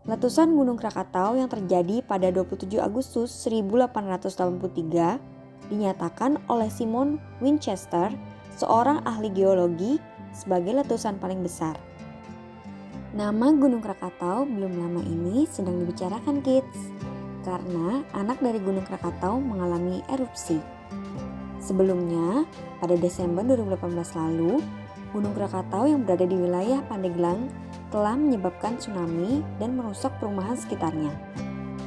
Letusan Gunung Krakatau yang terjadi pada 27 Agustus 1883 dinyatakan oleh Simon Winchester, seorang ahli geologi, sebagai letusan paling besar. Nama Gunung Krakatau belum lama ini sedang dibicarakan, kids, karena anak dari Gunung Krakatau mengalami erupsi. Sebelumnya, pada Desember 2018 lalu, Gunung Krakatau yang berada di wilayah Pandeglang telah menyebabkan tsunami dan merusak perumahan sekitarnya.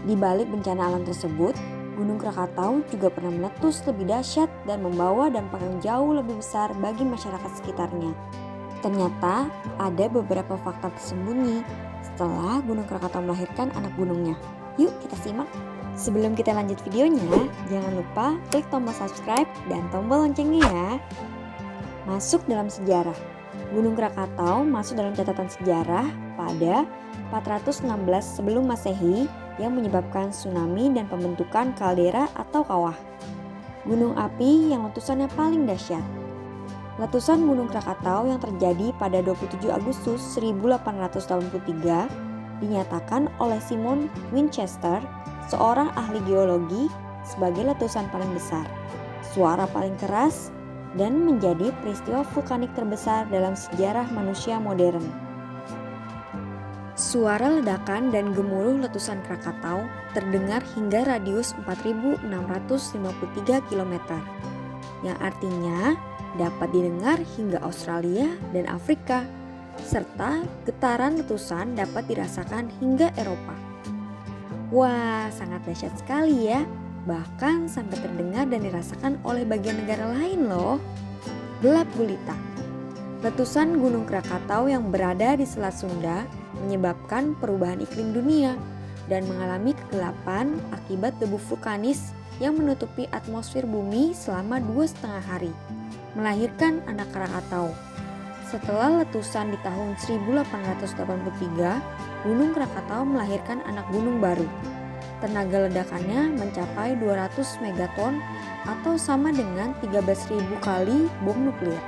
Di balik bencana alam tersebut, Gunung Krakatau juga pernah meletus lebih dahsyat dan membawa dampak yang jauh lebih besar bagi masyarakat sekitarnya. Ternyata ada beberapa fakta tersembunyi setelah Gunung Krakatau melahirkan anak gunungnya. Yuk kita simak. Sebelum kita lanjut videonya, jangan lupa klik tombol subscribe dan tombol loncengnya ya. Masuk dalam sejarah. Gunung Krakatau masuk dalam catatan sejarah pada 416 sebelum Masehi yang menyebabkan tsunami dan pembentukan kaldera atau kawah. Gunung api yang letusannya paling dahsyat. Letusan Gunung Krakatau yang terjadi pada 27 Agustus 1883 dinyatakan oleh Simon Winchester, seorang ahli geologi, sebagai letusan paling besar, suara paling keras, dan menjadi peristiwa vulkanik terbesar dalam sejarah manusia modern. Suara ledakan dan gemuruh letusan Krakatau terdengar hingga radius 4.653 km, yang artinya dapat didengar hingga Australia dan Afrika, serta getaran letusan dapat dirasakan hingga Eropa. Wah, sangat dahsyat sekali ya, bahkan sampai terdengar dan dirasakan oleh bagian negara lain loh. Gelap gulita. Letusan Gunung Krakatau yang berada di Selat Sunda menyebabkan perubahan iklim dunia dan mengalami kegelapan akibat debu vulkanis yang menutupi atmosfer bumi selama 2,5 hari, melahirkan anak Krakatau. Setelah letusan di tahun 1883, Gunung Krakatau melahirkan anak gunung baru. Tenaga ledakannya mencapai 200 megaton atau sama dengan 13.000 kali bom nuklir.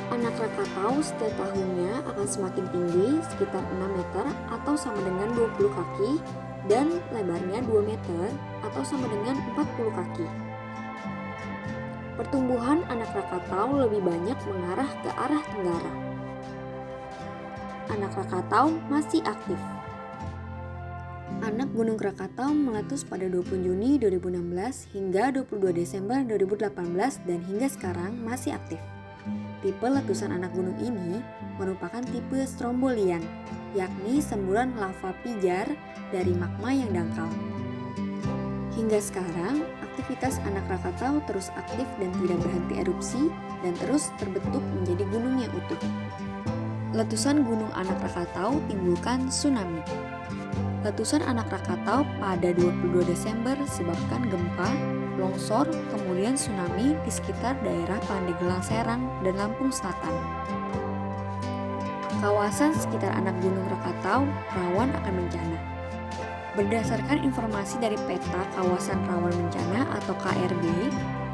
Anak Krakatau setiap tahunnya akan semakin tinggi sekitar 6 meter atau sama dengan 20 kaki dan lebarnya 2 meter atau sama dengan 40 kaki. Pertumbuhan anak Krakatau lebih banyak mengarah ke arah tenggara. Anak Krakatau masih aktif. Anak Gunung Krakatau meletus pada 20 Juni 2016 hingga 22 Desember 2018 dan hingga sekarang masih aktif. Tipe letusan anak gunung ini merupakan tipe strombolian, yakni semburan lava pijar dari magma yang dangkal. Hingga sekarang, aktivitas anak Krakatau terus aktif dan tidak berhenti erupsi dan terus terbentuk menjadi gunung yang utuh. Letusan gunung anak Krakatau timbulkan tsunami. Letusan anak Krakatau pada 22 Desember sebabkan gempa, longsor, kemudian tsunami di sekitar daerah Pandeglang Serang dan Lampung Selatan. Kawasan sekitar anak gunung Krakatau rawan akan bencana. Berdasarkan informasi dari peta kawasan rawan bencana atau KRB,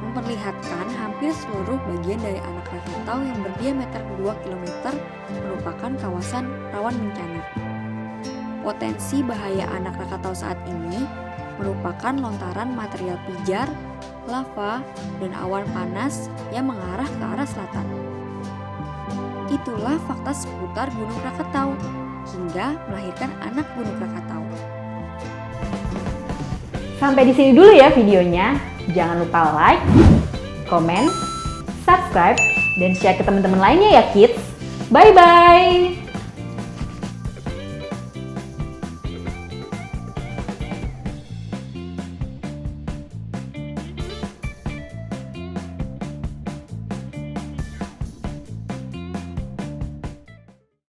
memperlihatkan hampir seluruh bagian dari anak Krakatau yang berdiameter 2 km merupakan kawasan rawan bencana. Potensi bahaya anak Krakatau saat ini merupakan lontaran material pijar, lava, dan awan panas yang mengarah ke arah selatan. Itulah fakta seputar Gunung Krakatau hingga melahirkan anak Gunung Krakatau. Sampai di sini dulu ya videonya. Jangan lupa like, comment, subscribe, dan share ke teman-teman lainnya ya kids. Bye-bye!